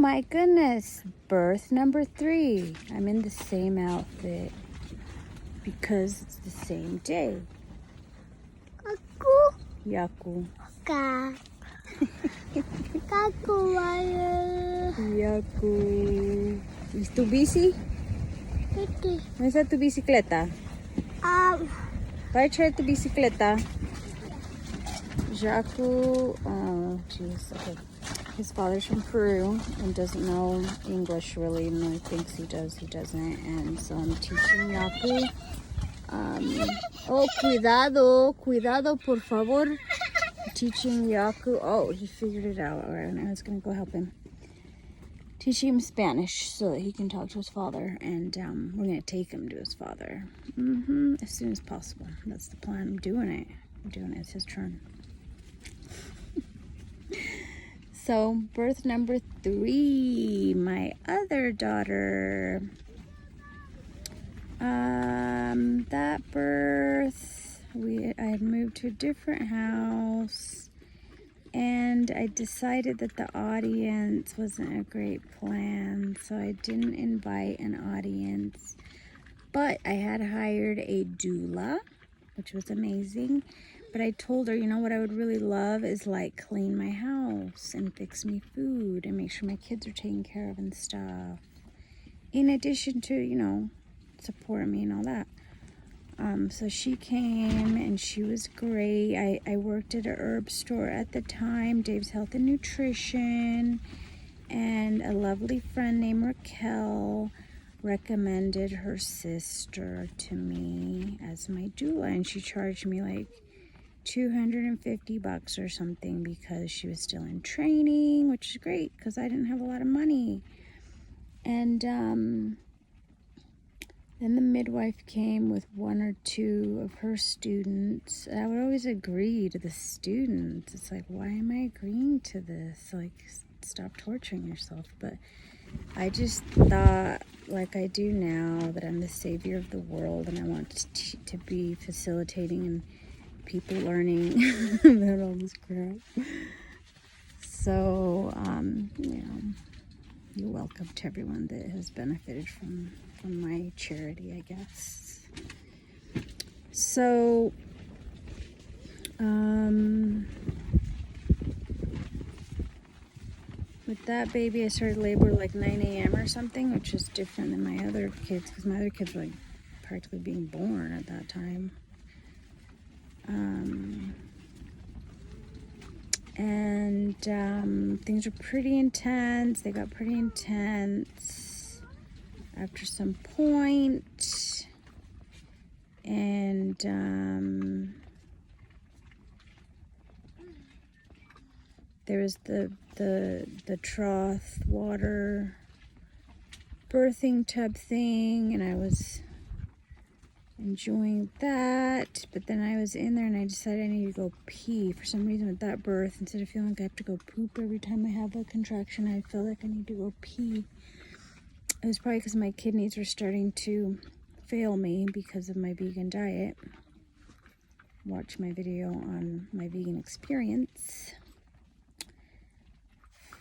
My goodness, birth number 3. I'm in the same outfit because it's the same day. Aku Yaku. ka. Kaku wala. Yaku. ¿Y tu bici? Iti. ¿Dónde está tu bicicleta? Va a echar tu bicicleta. Yaku. Oh, jeez. Okay. His father's from Peru and doesn't know English really, and he thinks he does, he doesn't. And so I'm teaching Yaku. Oh, cuidado, por favor. Teaching Yaku. Oh, he figured it out. All right, I was going to go help him. Teaching him Spanish so that he can talk to his father. And we're going to take him to his father as soon as possible. That's the plan. I'm doing it. It's his turn. So, birth number 3, my other daughter. That birth, I had moved to a different house, and I decided that the audience wasn't a great plan, so I didn't invite an audience. But I had hired a doula, which was amazing. But I told her, you know what I would really love is like clean my house and fix me food and make sure my kids are taken care of and stuff. In addition to, you know, supporting me and all that. So she came and she was great. I worked at a herb store at the time, Dave's Health and Nutrition, and a lovely friend named Raquel recommended her sister to me as my doula, and she charged me like $250 or something because she was still in training, which is great because I didn't have a lot of money. And then the midwife came with 1 or 2 of her students. I would always agree to the students. It's like, why am I agreeing to this? Like, stop torturing yourself. But I just thought, like I do now, that I'm the savior of the world and I want to be facilitating and people learning about all this crap. So, you know, you're welcome to everyone that has benefited from my charity, I guess. So, with that baby, I started labor like 9 a.m. or something, which is different than my other kids, because my other kids were like practically being born at that time. And things were pretty intense. They got pretty intense after some point. And there was the trough water birthing tub thing, and I was enjoying that, but then I was in there and I decided I needed to go pee. For some reason with that birth, instead of feeling like I have to go poop every time I have a contraction, I feel like I need to go pee. It was probably because my kidneys were starting to fail me because of my vegan diet. Watch my video on my vegan experience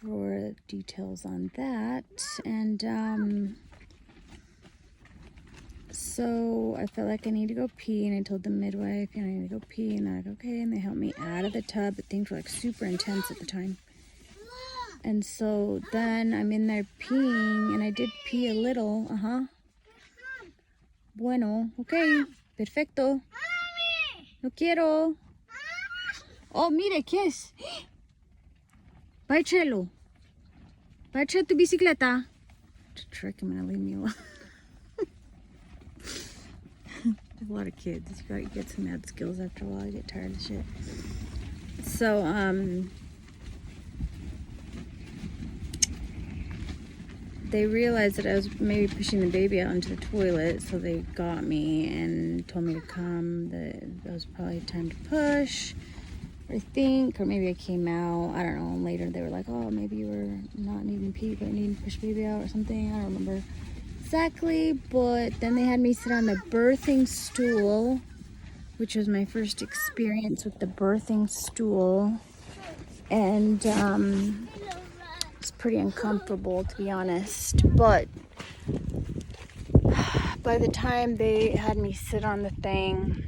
for details on that. And so I felt like I need to go pee, and I told the midwife, I need to go pee, and they're like, okay, and they helped me out of the tub, but things were like super intense at the time. And so then I'm in there peeing, and I did pee a little, Bueno, okay, perfecto. No quiero. Oh, mire, ¿qué es? Va a echarlo. Va a echar tu bicicleta. Trick him and leave me alone. A lot of kids. You gotta get some mad skills after a while. I get tired of shit. So, they realized that I was maybe pushing the baby out into the toilet, so they got me and told me to come. That it was probably time to push, I think, or maybe I came out. I don't know. And later they were like, oh, maybe you were not needing pee, but needing to push baby out or something. I don't remember exactly, but then they had me sit on the birthing stool, which was my first experience with the birthing stool. And was pretty uncomfortable, to be honest. But by the time they had me sit on the thing,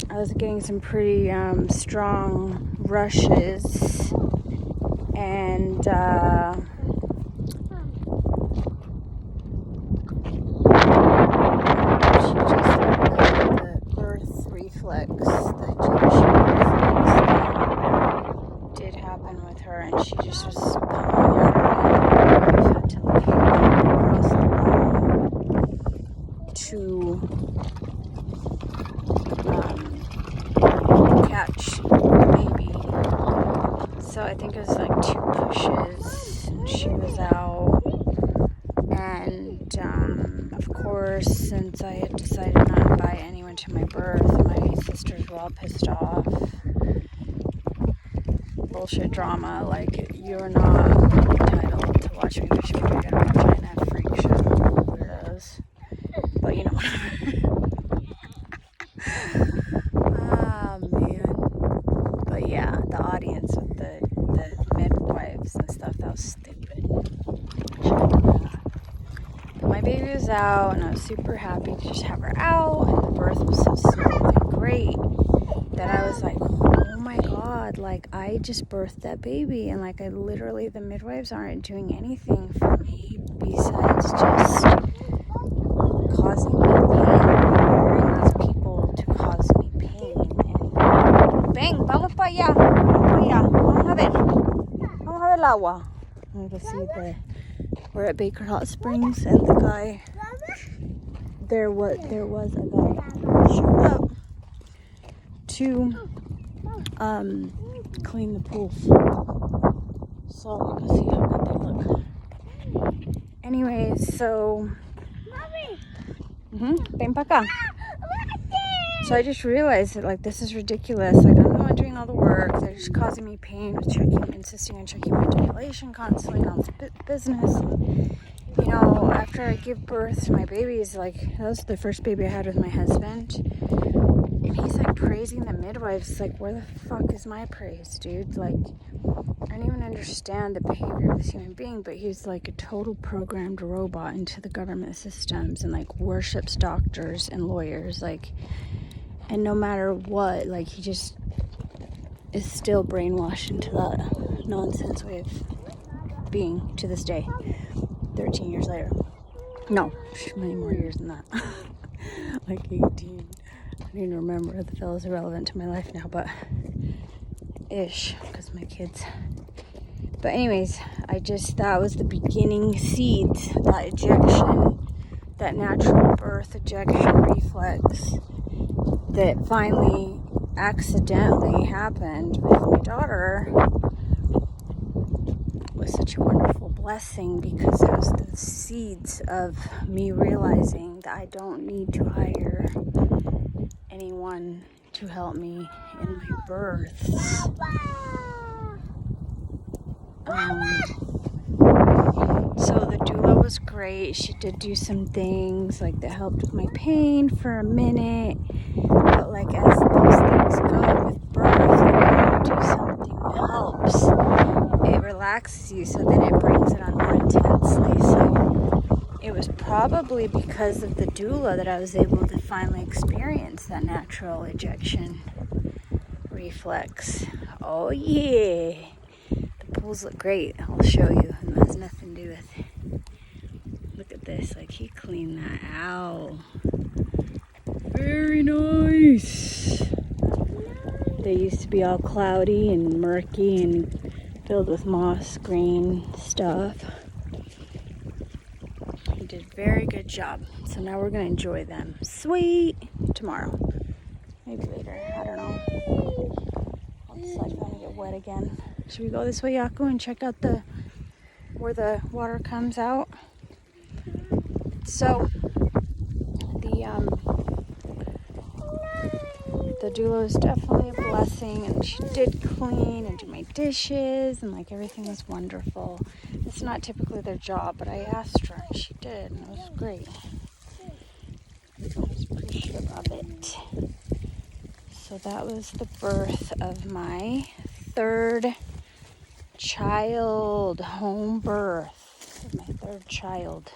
I was getting some pretty strong rushes, and she just had the birth reflex, the ejection reflex thing did happen with her, and she just was coming out of me. I had to leave across the room to catch the baby. So I think it was like 2 pushes and she was out. And of course, since I had decided not to invite anyone to my birth, my sisters were all pissed off. Bullshit drama, like, you're not entitled to watch me wish my baby on a vagina freak show, weirdos. But you know whatever. Ah, man. But yeah, the audience with the midwives and stuff, that was stupid. But my baby was out, and I was super happy to just have her out, and the birth was so smooth and great that I was like, oh my god, like, I just birthed that baby, and like, I literally, the midwives aren't doing anything for me besides just causing me pain, hiring these people to cause me pain. And bang, vamos para allá, vamos a ver el agua. I'm gonna see we're at Baker Hot Springs, and the guy, there was a guy who showed up to clean the pools. So let's see how good they look. Anyways, so ven pa' acá. So I just realized that, like, this is ridiculous. Like, I'm the one doing all the work. They're just causing me pain with insisting on checking my dilation constantly and all this business. And, you know, after I give birth to my babies, like, that was the first baby I had with my husband. And he's, like, praising the midwives. Like, where the fuck is my praise, dude? Like, I don't even understand the behavior of this human being, but he's, like, a total programmed robot into the government systems and, like, worships doctors and lawyers. Like, and no matter what, like, he just is still brainwashed into that nonsense way of being to this day, 13 years later. No, many more years than that. Like 18. I don't even remember. The fellow's irrelevant to my life now, but ish, because my kids. But anyways, that was the beginning seeds, that ejection, that natural birth ejection reflex that finally accidentally happened with my daughter was such a wonderful blessing, because it was the seeds of me realizing that I don't need to hire anyone to help me in my births. So the doula was great. She did do some things like that helped with my pain for a minute, but like, as those things go with birth, like, when you do something that helps, it relaxes you, so then it brings it on more intensely. So it was probably because of the doula that I was able to finally experience that natural ejection reflex. Oh yeah, the pools look great. I'll show you. It has nothing to do with it. Look at this, like, he cleaned that out. Very nice. They used to be all cloudy and murky and filled with moss green stuff. He did a very good job. So now we're gonna enjoy them. Sweet. Tomorrow. Maybe later. I don't know. I'll decide if I want to get wet again. Should we go this way, Yaku, and check out where the water comes out? So the doula was definitely a blessing, and she did clean and do my dishes, and like, everything was wonderful. It's not typically their job, but I asked her and she did, and it was great. I was appreciative of it. So that was the birth of my third child, home birth, my third child.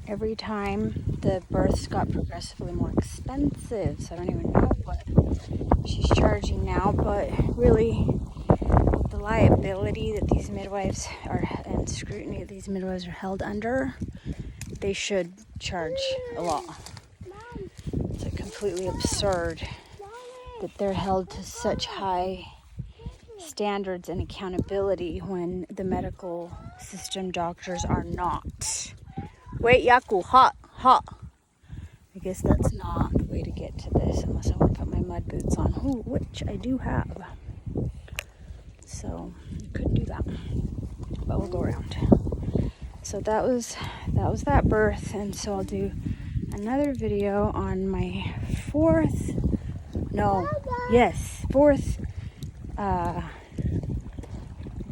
Every time the births got progressively more expensive, so I don't even know what she's charging now, but really the liability that these midwives are and scrutiny that these midwives are held under, they should charge a lot. It's like completely absurd that they're held to such high standards and accountability when the medical system doctors are not. Wait, Yaku, hot. I guess that's not the way to get to this unless I want to put my mud boots on, which I do have. So I could do that, but we'll go around. So that was that birth, and so I'll do another video on my fourth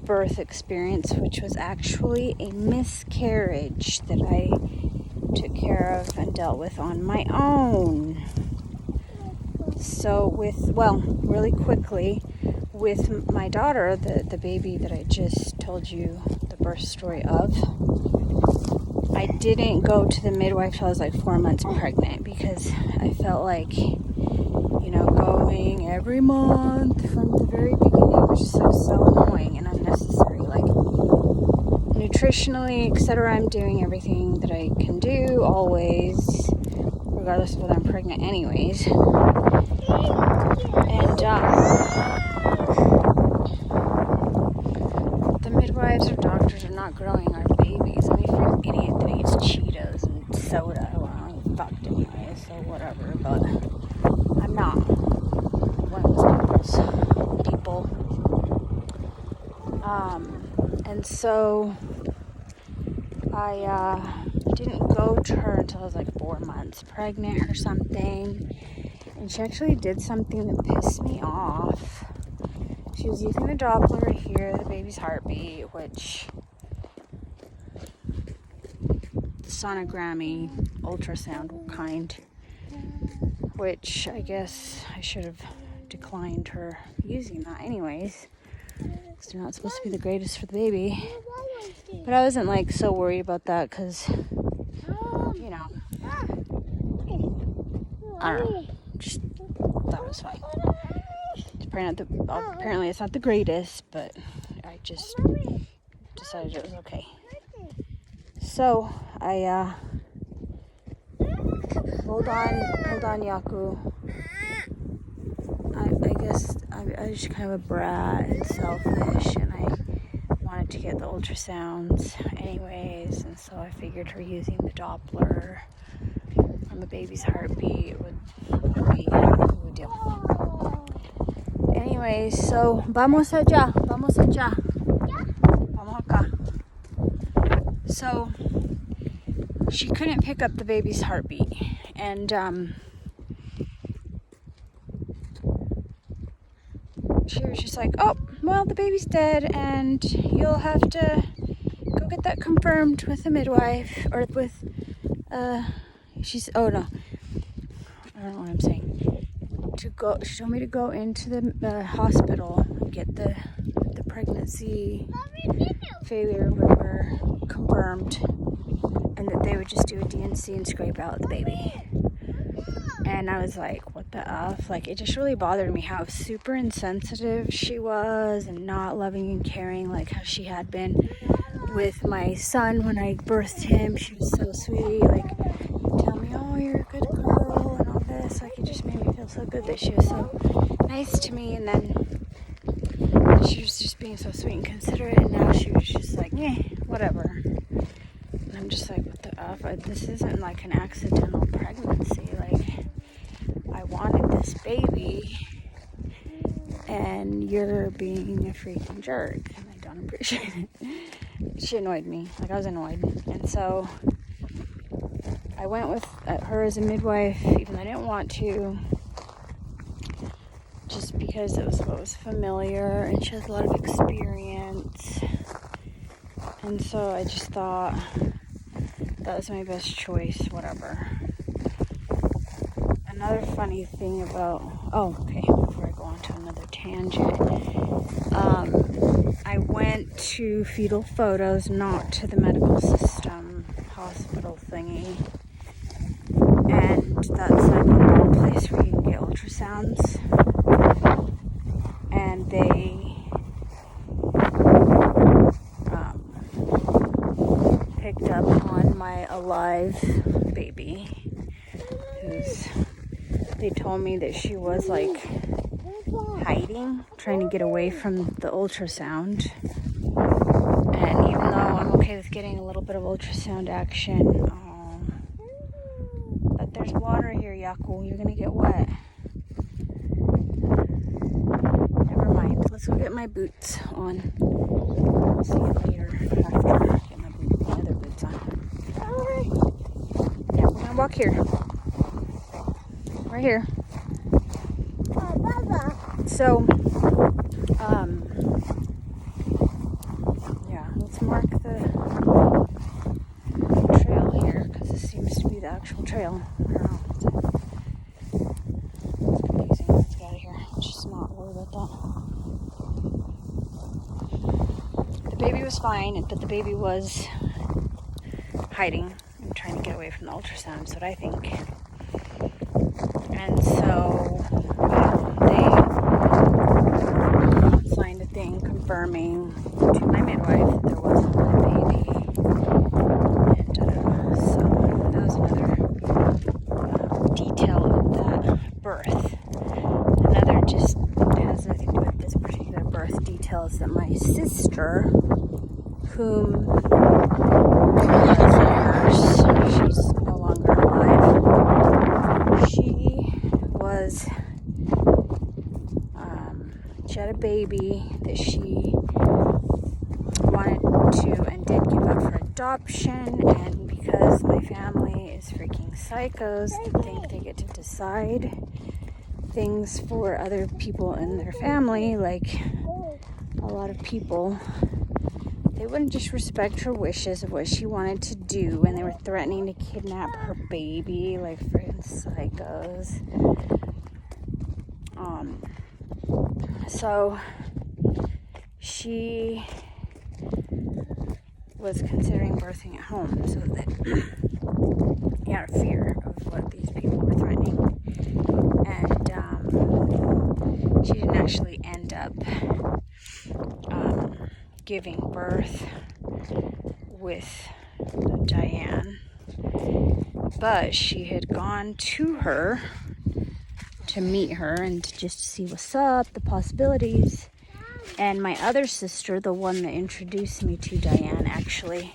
birth experience, which was actually a miscarriage that I took care of and dealt with on my own. So really quickly, with my daughter, the baby that I just told you the birth story of, I didn't go to the midwife till I was like 4 months pregnant because I felt like, going every month from the very beginning was just so annoying and unnecessary. Like, nutritionally, etc., I'm doing everything that I can do always, regardless of whether I'm pregnant anyways. And the midwives or doctors are not growing our babies. I mean, if you're an idiot that eats Cheetos and soda, well, I'm fucked anyway, so whatever, but I'm not one of those people. And so I didn't go to her until I was like 4 months pregnant or something. And she actually did something that pissed me off. She was using the Doppler to hear the baby's heartbeat, which the sonogrammy ultrasound kind, which I guess I should have declined her using that anyways, because they're not supposed to be the greatest for the baby. But I wasn't like so worried about that because, I don't know, just thought it was fine. Apparently it's not the greatest, but I just decided it was okay. So I hold on, Yaku. I guess I was just kind of a brat and selfish, and I wanted to get the ultrasounds anyways, and so I figured her using the Doppler on the baby's heartbeat would be a good deal. Anyways, so vamos allá. Vamos acá. So she couldn't pick up the baby's heartbeat, and she was just like, oh, well, the baby's dead, and you'll have to go get that confirmed with the midwife, or with, I don't know what I'm saying. She told me to go into the hospital and get the pregnancy failure whatever confirmed, and that they would just do a D&C and scrape out the baby. And I was like, what the F? Like, it just really bothered me how super insensitive she was and not loving and caring like how she had been with my son when I birthed him. She was so sweet, like, tell me, oh, you're a good girl and all this. Like, it just made me feel so good that she was so nice to me. And then she was just being so sweet and considerate, and now she was just like, whatever. And I'm just like, what the F? This isn't like an accidental pregnancy. Like, I wanted this baby, and you're being a freaking jerk, and I don't appreciate it. She annoyed me. Like, I was annoyed. And so I went with her as a midwife, even though I didn't want to, just because it was what was familiar, and she has a lot of experience. And so I just thought that was my best choice, whatever. Another funny thing about, before I go on to another tangent, I went to fetal photos, not to the medical system hospital thingy. And that's like a normal place where you can get ultrasounds. And they picked up on my alive baby, they told me that she was like hiding, trying to get away from the ultrasound. And even though I'm okay with getting a little bit of ultrasound action, but there's water here, Yaku. You're gonna get wet. Never mind. Let's go get my boots on. I'll see you later after I get my other boots on. Yeah, we're gonna walk here. Right here. So, yeah, let's mark the trail here because this seems to be the actual trail. I don't know. It's confusing. Let's get out of here. I'm just not worried about that. The baby was fine, but the baby was hiding and trying to get away from the ultrasound, is what I think. And so they signed a thing confirming to my midwife that there wasn't a baby. And so that was another detail of that birth. Another just has nothing to do with this particular birth detail is that my sister, whom was a nurse, she's no longer alive. She had a baby that she wanted to and did give up for adoption, and because my family is freaking psychos that think they get to decide things for other people in their family, like a lot of people, they wouldn't just respect her wishes of what she wanted to do, and they were threatening to kidnap her baby like freaking psychos. So she was considering birthing at home, so that he had a fear of what these people were threatening. And she didn't actually end up giving birth with Diane, but she had gone to her to meet her and to just see what's up, the possibilities. And my other sister, the one that introduced me to Diane, actually,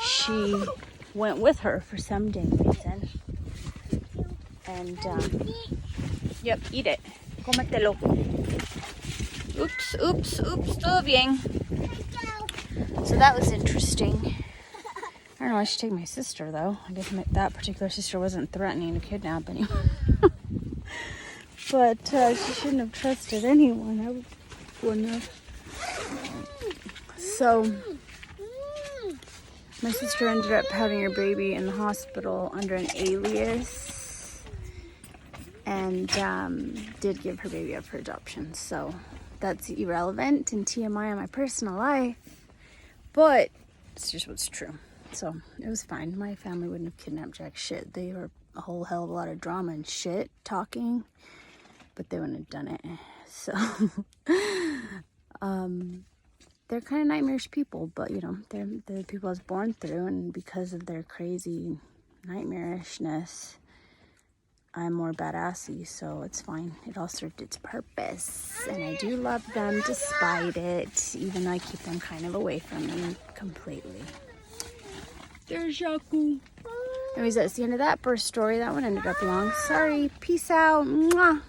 she went with her for some dang reason. And, yep, eat it. Cómetelo. Oops, todo bien. So that was interesting. I don't know, I should take my sister, though. I guess that particular sister wasn't threatening to kidnap anyone. But she shouldn't have trusted anyone. I wouldn't have. So, my sister ended up having her baby in the hospital under an alias, and did give her baby up for adoption. So, that's irrelevant and TMI on my personal life, but it's just what's true. So, it was fine. My family wouldn't have kidnapped jack shit. They were a whole hell of a lot of drama and shit talking, but they wouldn't have done it. So, they're kind of nightmarish people, but you know, they're the people I was born through, and because of their crazy nightmarishness, I'm more badassy, so it's fine. It all served its purpose, and I do love them despite it, even though I keep them kind of away from me completely. There's Yaku. Anyways, that's the end of that birth story. That one ended up long. Sorry. Peace out. Mwah.